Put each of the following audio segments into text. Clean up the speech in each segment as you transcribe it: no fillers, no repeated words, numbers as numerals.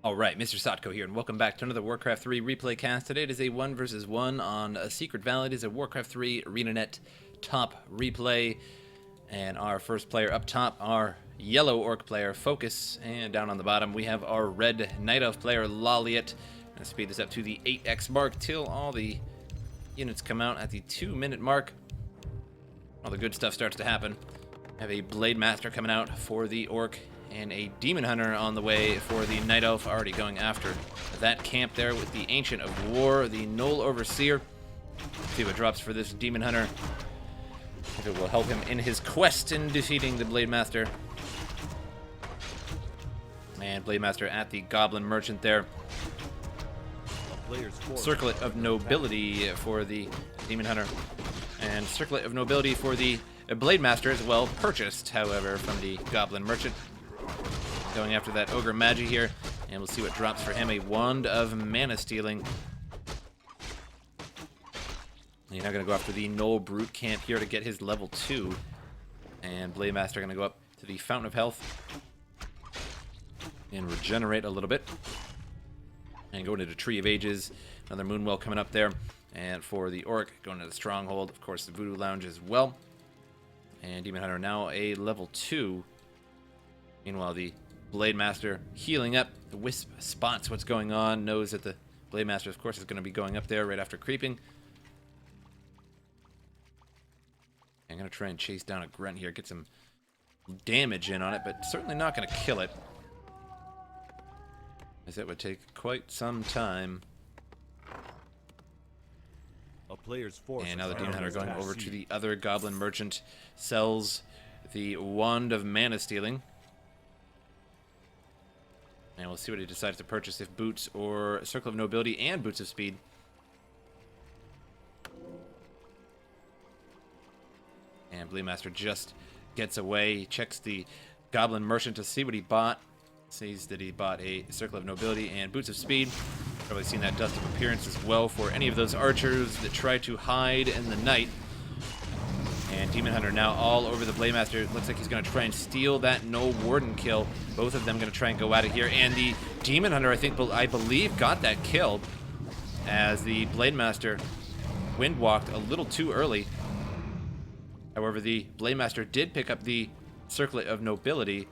Alright, MrSotko here, and welcome back to another Warcraft 3 replay cast. Today it is a 1 versus 1 on a Secret Valley. It is a Warcraft 3 ArenaNet top replay. And our first player up top, our yellow orc player, Focus. And down on the bottom, we have our red Night Elf player, LawLiet. I'm going to speed this up to the 8x mark till all the units come out at the 2-minute mark. All the good stuff starts to happen. We have a Blade Master coming out for the orc, and a Demon Hunter on the way for the Night Elf, already going after that camp there with the Ancient of War, the Knoll Overseer. See what drops for this Demon Hunter, if it will help him in his quest in defeating the Blade Master. And Blade Master at the Goblin Merchant there. Circlet of Nobility for the Demon Hunter, and Circlet of Nobility for the Blade Master as well, purchased, however, from the Goblin Merchant. Going after that Ogre Magi here, and we'll see what drops for him. A Wand of Mana Stealing. You're not going to go after the Knoll Brute Camp here to get his level 2. And Blade Master going to go up to the Fountain of Health and regenerate a little bit. And go into the Tree of Ages. Another Moonwell coming up there. And for the Orc, going to the Stronghold. Of course, the Voodoo Lounge as well. And Demon Hunter now a level 2. Meanwhile, the Blade Master healing up. The Wisp spots what's going on, knows that the Blade Master, of course, is going to be going up there right after creeping. I'm going to try and chase down a Grunt here, get some damage in on it, but certainly not going to kill it, as that would take quite some time. And now the Demon Hunter going over to the other Goblin Merchant, sells the Wand of Mana Stealing. And we'll see what he decides to purchase, if Boots or Circle of Nobility and Boots of Speed. And Blade Master just gets away. He checks the Goblin Merchant to see what he bought. Sees that he bought a Circle of Nobility and Boots of Speed. Probably seen that Dust of Appearance as well for any of those archers that try to hide in the night. And Demon Hunter now all over the Blade Master. Looks like he's going to try and steal that Knoll Warden kill. Both of them going to try and go at it here. And the Demon Hunter, I believe, got that kill, as the Blade Master wind walked a little too early. However, the Blade Master did pick up the Circlet of Nobility.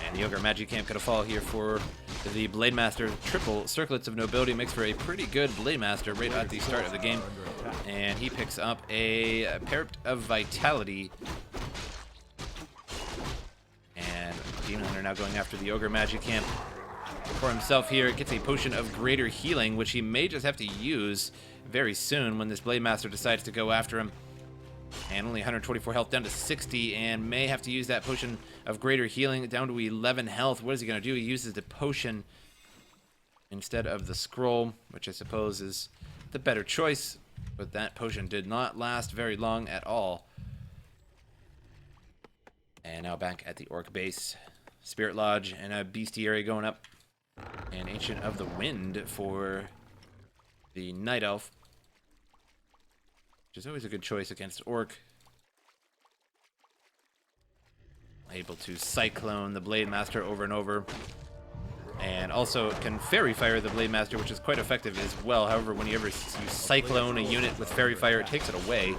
And the Ogre Magi Camp going to fall here for the Blade Master. Triple Circlets of Nobility makes for a pretty good Blade Master right at the start of the game. And he picks up a Parrot of Vitality. And Demon Hunter now going after the Ogre Magi Camp for himself here. Gets a Potion of Greater Healing, which he may just have to use very soon when this Blade Master decides to go after him. And only 124 health, down to 60, and may have to use that Potion of Greater Healing down to 11 health. What is he going to do? He uses the Potion instead of the Scroll, which I suppose is the better choice, but that Potion did not last very long at all. And now back at the Orc base. Spirit Lodge and a Bestiary going up. And Ancient of the Wind for the Night Elf, which is always a good choice against Orc. Able to Cyclone the Blade Master over and over. And also can Fairy Fire the Blade Master, which is quite effective as well. However, when you ever Cyclone a unit with Fairy Fire, it takes it away.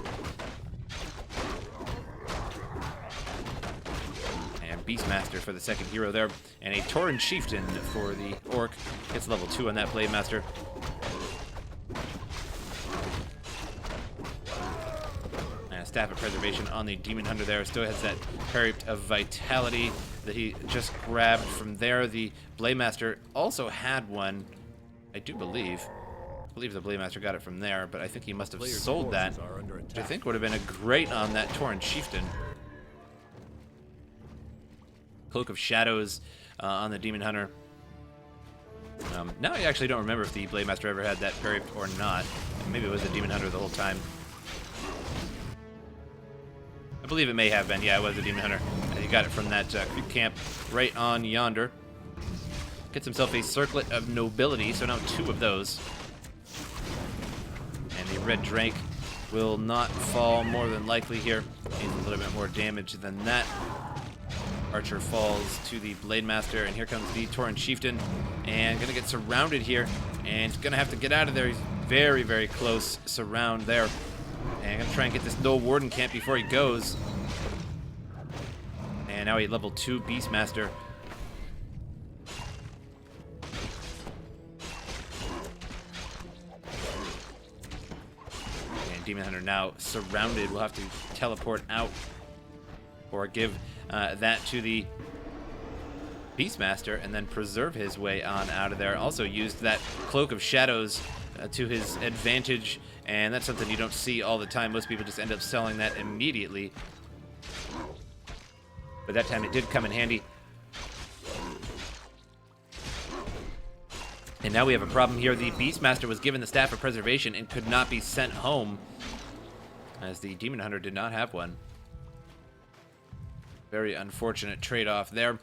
And Beastmaster for the second hero there. And a Tauren Chieftain for the Orc. Gets level 2 on that Blade Master. Staff of Preservation on the Demon Hunter there. Still has that Parrot of Vitality that he just grabbed from there. The Blade Master also had one, I do believe. I believe the Blade Master got it from there, but I think he must have sold that, which I think would have been a great on that Tauren Chieftain. Cloak of Shadows on the Demon Hunter. Now I actually don't remember if the Blade Master ever had that Parrot or not. Maybe it was the Demon Hunter the whole time. I believe it may have been. Yeah, it was a Demon Hunter. And he got it from that creep camp right on yonder. Gets himself a Circlet of Nobility, so now 2 of those. And the Red Drake will not fall more than likely here. Needs a little bit more damage than that. Archer falls to the Blade Master, and here comes the Tauren Chieftain, and gonna get surrounded here, and he's gonna have to get out of there. He's very, very close surround there, and gonna try and get this no Warden camp before he goes. And now a level 2 Beastmaster. And Demon Hunter now surrounded. We'll have to teleport out or give that to the Beastmaster and then preserve his way on out of there. Also used that Cloak of Shadows to his advantage, and that's something you don't see all the time. Most people just end up selling that immediately. But that time it did come in handy. And now we have a problem here. The Beastmaster was given the Staff of Preservation and could not be sent home, as the Demon Hunter did not have one. Very unfortunate trade-off there.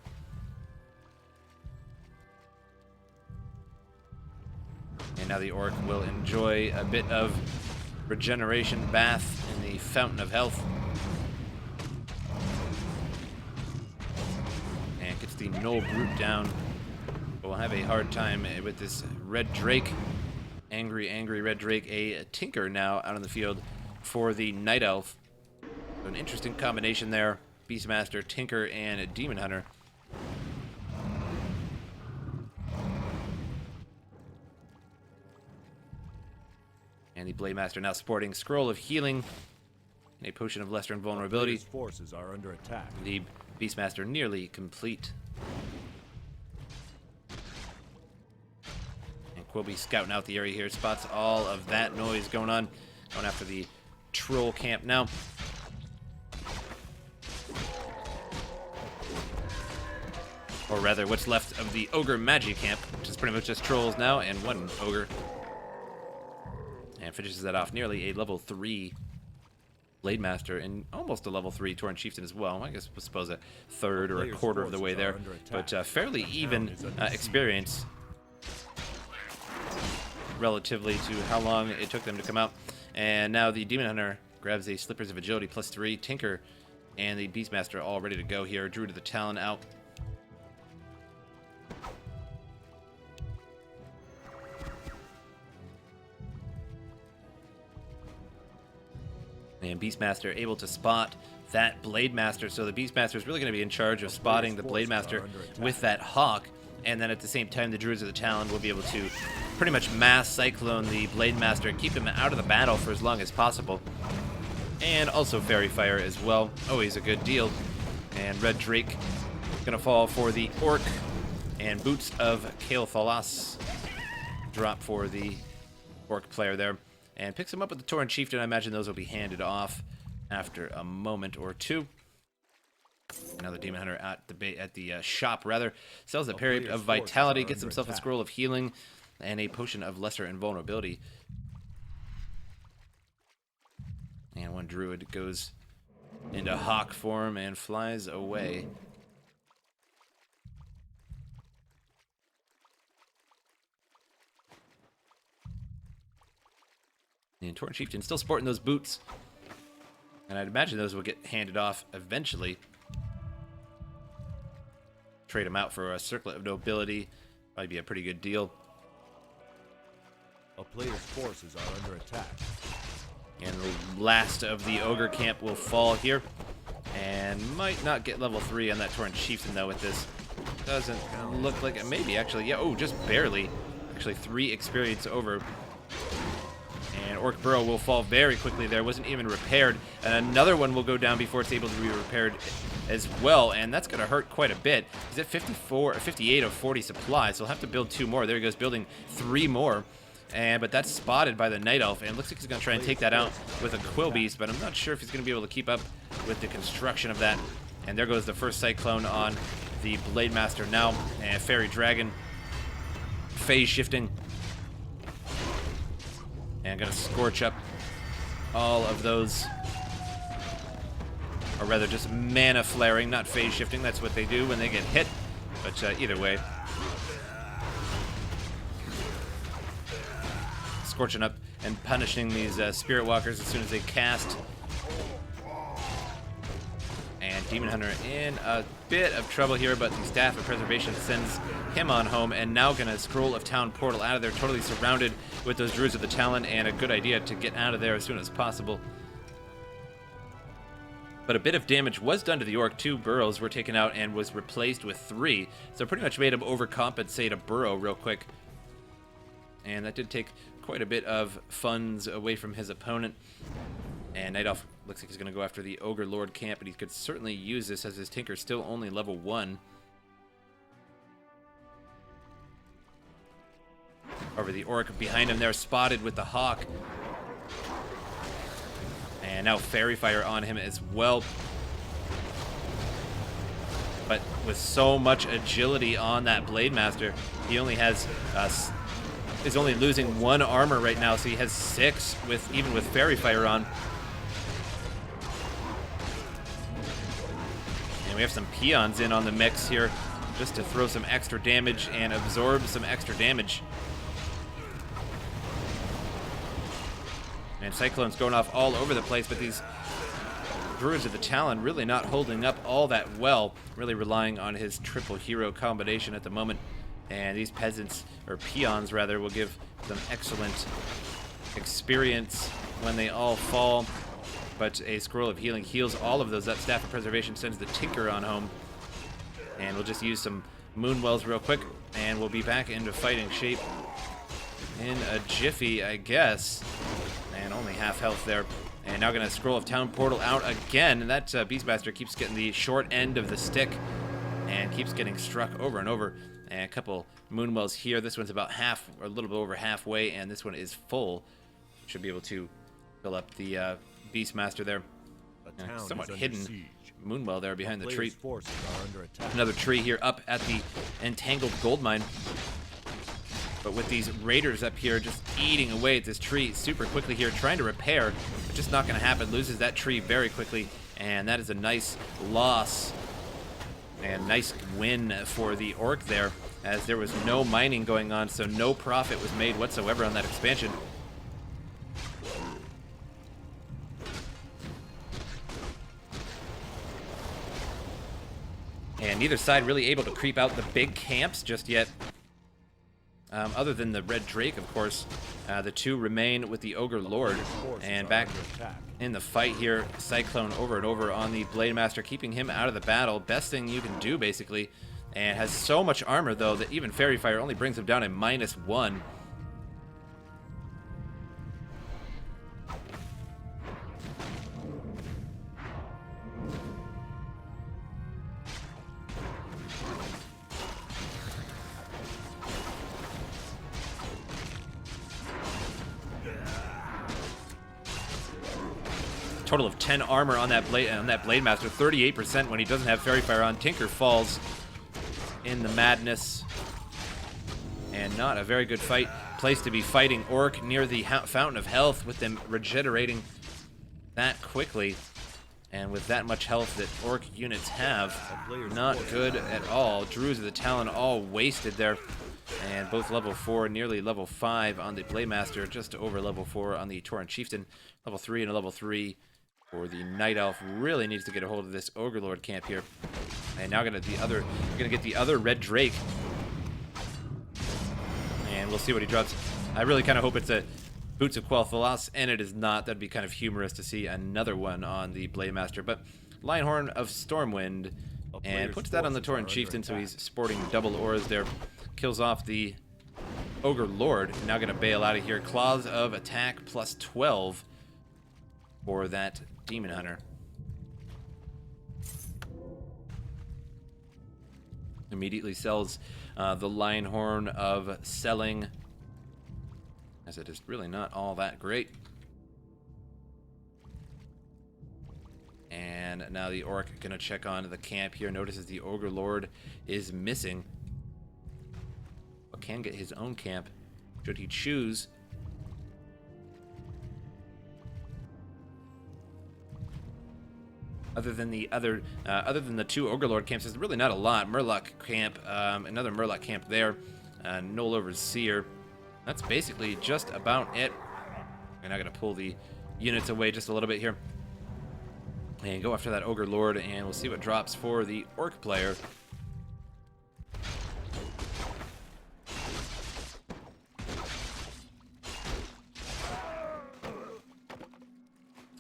And now the Orc will enjoy a bit of regeneration bath in the Fountain of Health. And gets the Null Brute down. But we'll have a hard time with this Red Drake. Angry, angry Red Drake. A Tinker now out on the field for the Night Elf. So an interesting combination there. Beastmaster, Tinker, and a Demon Hunter. And the Blade Master now sporting Scroll of Healing and a Potion of Lesser Invulnerability. Forces are under attack. The Beastmaster nearly complete. And Quilby scouting out the area here, spots all of that noise going on. Going after the Troll camp now. Or rather, what's left of the Ogre Magi camp, which is pretty much just trolls now, and one Ogre. And finishes that off. Nearly a level 3 Blade Master, and almost a level 3 Tauren Chieftain as well. I guess we'll suppose a third or a quarter of the way there. But fairly even experience relatively to how long it took them to come out. And now the Demon Hunter grabs a Slippers of Agility +3. Tinker and the Beastmaster all ready to go here. Drew to the Talon out. And Beastmaster able to spot that Blade Master. So the Beastmaster is really going to be in charge of spotting the Blade Master with that Hawk. And then at the same time, the Druids of the Talon will be able to pretty much mass Cyclone the Blade Master and keep him out of the battle for as long as possible. And also Fairy Fire as well. Always a good deal. And Red Drake going to fall for the Orc. And Boots of Kale Thalas drop for the Orc player there. And picks him up with the Tauren Chieftain. I imagine those will be handed off after a moment or two. Another Demon Hunter at the shop, rather. Sells a Parry of Vitality, gets himself a Scroll of Healing, and a Potion of Lesser Invulnerability. And one Druid goes into Hawk form and flies away. And Tauren Chieftain still sporting those boots. And I'd imagine those will get handed off eventually. Trade them out for a Circlet of Nobility. Might be a pretty good deal. A player's forces are under attack. And the last of the Ogre camp will fall here. And might not get level 3 on that Tauren Chieftain though with this. Doesn't look like it. Maybe actually. Yeah, oh, just barely. Actually 3 experience over. And Orc Burrow will fall very quickly there. Wasn't even repaired. And another one will go down before it's able to be repaired as well. And that's going to hurt quite a bit. He's at 58 of 40 supplies. So he'll have to build 2 more. There he goes, building 3 more. But that's spotted by the Night Elf. And it looks like he's going to try and take that out with a Quillbeast. But I'm not sure if he's going to be able to keep up with the construction of that. And there goes the first Cyclone on the Blade Master now. And Fairy Dragon. Phase shifting. And gonna scorch up all of those, or rather just mana flaring, not phase shifting. That's what they do when they get hit. But either way, scorching up and punishing these Spirit Walkers as soon as they cast. And Demon Hunter in a bit of trouble here, but the Staff of Preservation sends him on home, and now gonna Scroll of Town portal out of there, totally surrounded with those Druids of the Talon, and a good idea to get out of there as soon as possible. But a bit of damage was done to the Orc. 2 burrows were taken out and was replaced with 3, so pretty much made him overcompensate a burrow real quick. And that did take quite a bit of funds away from his opponent. And Night Elf looks like he's going to go after the Ogre Lord camp, but he could certainly use this as his Tinker's still only level 1. Over the Orc behind him there, spotted with the Hawk. And now Fairy Fire on him as well. But with so much agility on that Blade Master, he only has is only losing 1 armor right now, so he has 6 even with Fairy Fire on. And we have some Peons in on the mix here just to throw some extra damage and absorb some extra damage. And Cyclone's going off all over the place, but these Druids of the Talon really not holding up all that well, really relying on his triple hero combination at the moment. And these peasants, or peons rather, will give them excellent experience when they all fall. But a Scroll of Healing heals all of those up. Staff of Preservation sends the Tinker on home. And we'll just use some Moonwells real quick, and we'll be back into fighting shape in a jiffy, I guess. And only half health there. And now gonna Scroll of Town portal out again. And that Beastmaster keeps getting the short end of the stick and keeps getting struck over and over. And a couple Moonwells here. This one's about half, or a little bit over halfway, and this one is full. Should be able to fill up the Beastmaster there. Somewhat hidden Moonwell there behind the tree. Another tree here up at the Entangled Goldmine. But with these Raiders up here just eating away at this tree super quickly here, trying to repair, but just not going to happen. Loses that tree very quickly, and that is a nice loss. And nice win for the Orc there, as there was no mining going on, so no profit was made whatsoever on that expansion. And neither side really able to creep out the big camps just yet. Other than the Red Drake, of course, the 2 remain with the Ogre Lord. And back in the fight here, Cyclone over and over on the Blade Master, keeping him out of the battle. Best thing you can do, basically. And has so much armor, though, that even Fairy Fire only brings him down to -1. Total of 10 armor on that Blade Master, 38% when he doesn't have Fairy Fire on. Tinker falls in the madness, and not a very good place to be fighting Orc near the Fountain of Health, with them regenerating that quickly, and with that much health that Orc units have, not good at all. Druids of the Talon all wasted there, and both level 4, nearly level 5 on the Blade Master, just over level 4 on the Tauren Chieftain, level 3 and a level 3. Or the Night Elf really needs to get a hold of this Ogre Lord camp here. And now gonna get the other Red Drake. And we'll see what he drops. I really kind of hope it's a Boots of Quel'Thalas, and it is not. That'd be kind of humorous to see another one on the Blade Master. But Lionhorn of Stormwind, and puts that on the Tauren Chieftain, so he's sporting double auras there. Kills off the Ogre Lord. Now gonna bail out of here. Claws of Attack plus 12 for that Demon Hunter. Immediately sells the Lionhorn of Selling, as it is really not all that great. And now the Orc gonna check on the camp here. Notices the Ogre Lord is missing, but can get his own camp should he choose. Other than the 2 Ogre Lord camps, there's really not a lot. Murloc camp, another Murloc camp there. Knoll Overseer. That's basically just about it. We're now going to pull the units away just a little bit here. And go after that Ogre Lord, and we'll see what drops for the Orc player.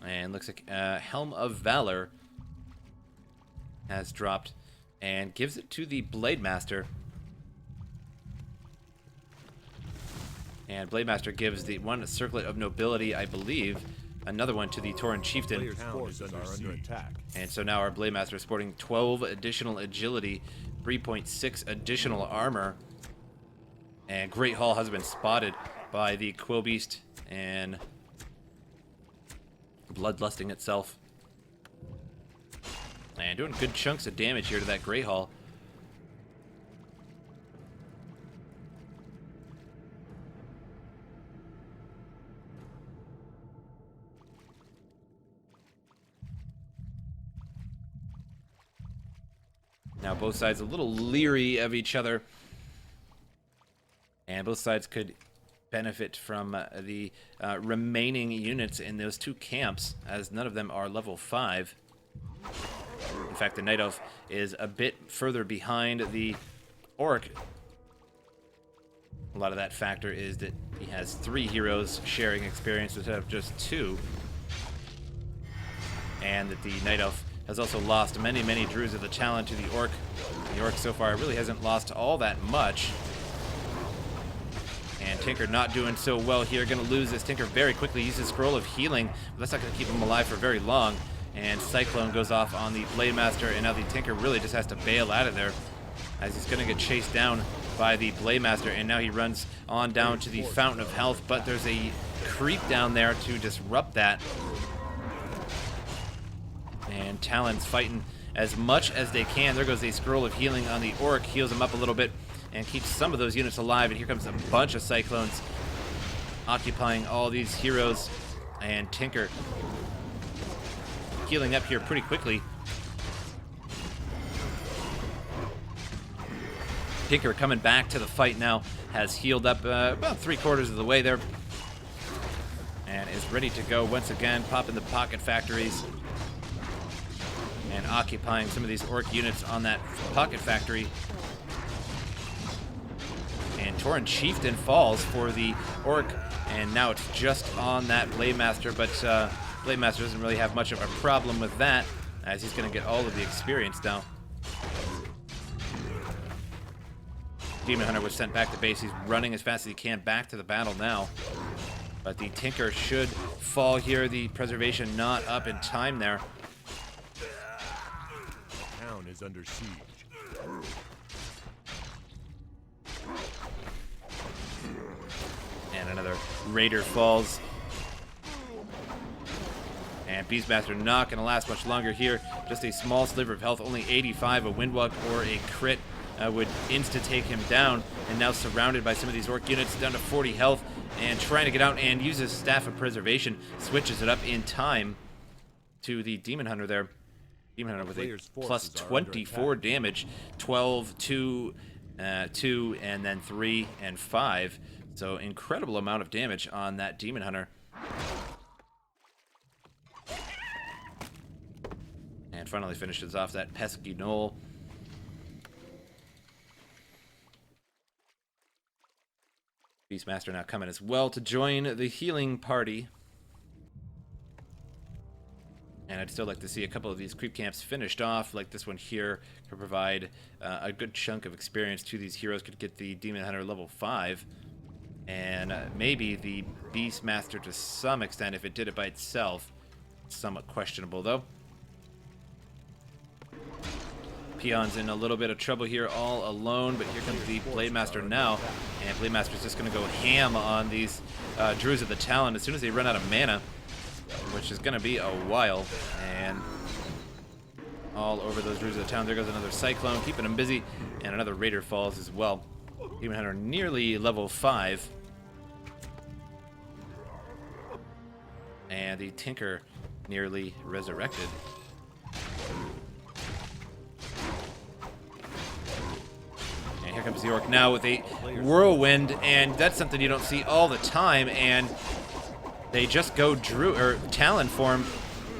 And looks like Helm of Valor has dropped and gives it to the Blade Master. And Blade Master gives the one Circlet of Nobility, I believe, another one to the Tauren Chieftain. Player's forces are under attack. And so now our Blade Master is sporting 12 additional agility, 3.6 additional armor. And Great Hall has been spotted by the Quill Beast and bloodlusting itself. And doing good chunks of damage here to that Great Hall. Now both sides a little leery of each other. And both sides could benefit from the remaining units in those two camps, as none of them are level 5. In fact, the Night Elf is a bit further behind the Orc. A lot of that factor is that he has 3 heroes sharing experience instead of just 2. And that the Night Elf has also lost many, many Druids of the Talon to the Orc. The Orc so far really hasn't lost all that much. And Tinker not doing so well here. Going to lose this. Tinker very quickly uses Scroll of Healing, but that's not going to keep him alive for very long. And Cyclone goes off on the Blade Master, and now the Tinker really just has to bail out of there, as he's going to get chased down by the Blade Master, and now he runs on down to the Fountain of Health, but there's a creep down there to disrupt that. And Talon's fighting as much as they can. There goes a Scroll of Healing on the Orc, heals him up a little bit, and keeps some of those units alive. And here comes a bunch of Cyclones occupying all these heroes. And Tinker healing up here pretty quickly. Tinker coming back to the fight now, has healed up about 3/4 of the way there, and is ready to go once again, popping the pocket factories and occupying some of these Orc units on that pocket factory. And Tauren Chieftain falls for the Orc, and now it's just on that Blade Master, but Blade Master doesn't really have much of a problem with that, as he's going to get all of the experience now. Demon Hunter was sent back to base. He's running as fast as he can back to the battle now. But the Tinker should fall here. The preservation not up in time there. The town is under siege. And another Raider falls. And Beastmaster not going to last much longer here. Just a small sliver of health, only 85. A Windwalk or a crit would insta-take him down. And now surrounded by some of these Orc units, down to 40 health. And trying to get out and uses Staff of Preservation. Switches it up in time to the Demon Hunter there. Demon Hunter with a plus 24 damage. 12, 2, 2, and then 3 and 5. So incredible amount of damage on that Demon Hunter. And finally finishes off that pesky Knoll. Beastmaster now coming as well to join the healing party. And I'd still like to see a couple of these creep camps finished off, like this one here, to provide a good chunk of experience to these heroes. Could get the Demon Hunter level 5. And maybe the Beastmaster to some extent if it did it by itself. Somewhat questionable, though. Peon's in a little bit of trouble here all alone, but here comes the Blade Master now. And Blade Master's just going to go ham on these Druids of the Talon as soon as they run out of mana, which is going to be a while. And all over those Druids of the Talon. There goes another Cyclone, keeping them busy, and another Raider falls as well. Demon Hunter nearly level 5. And the Tinker nearly resurrected. And here comes the Orc now with a Whirlwind, and that's something you don't see all the time. And they just go Talon form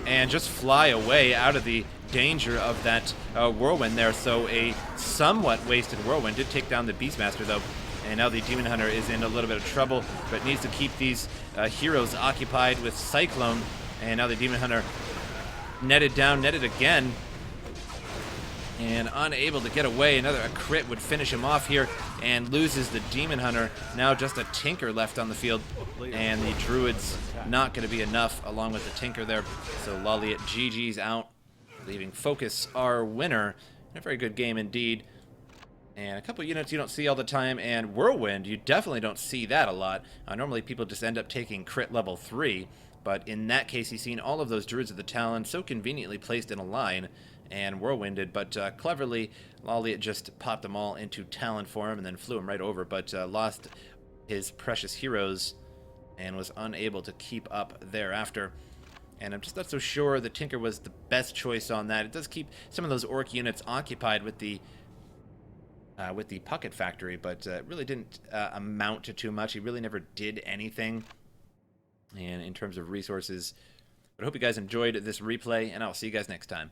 and just fly away out of the danger of that whirlwind there. So a somewhat wasted whirlwind did take down the Beastmaster though, and now the Demon Hunter is in a little bit of trouble, but needs to keep these heroes occupied with Cyclone. And now the Demon Hunter netted again, and unable to get away. A crit would finish him off here, and loses the Demon Hunter. Now just a Tinker left on the field, and the Druid's not going to be enough along with the Tinker there. So LawLiet GG's out, leaving Focus our winner. A very good game indeed. And a couple units you don't see all the time, and Whirlwind, you definitely don't see that a lot. Normally people just end up taking crit level 3, but in that case you've seen all of those Druids of the Talon so conveniently placed in a line and whirlwinded, but cleverly LawLiet just popped them all into Talon form and then flew them right over, but lost his precious heroes and was unable to keep up thereafter. And I'm just not so sure the Tinker was the best choice on that. It does keep some of those Orc units occupied with the Pucket Factory, but it really didn't amount to too much. He really never did anything, and in terms of resources. But I hope you guys enjoyed this replay, and I'll see you guys next time.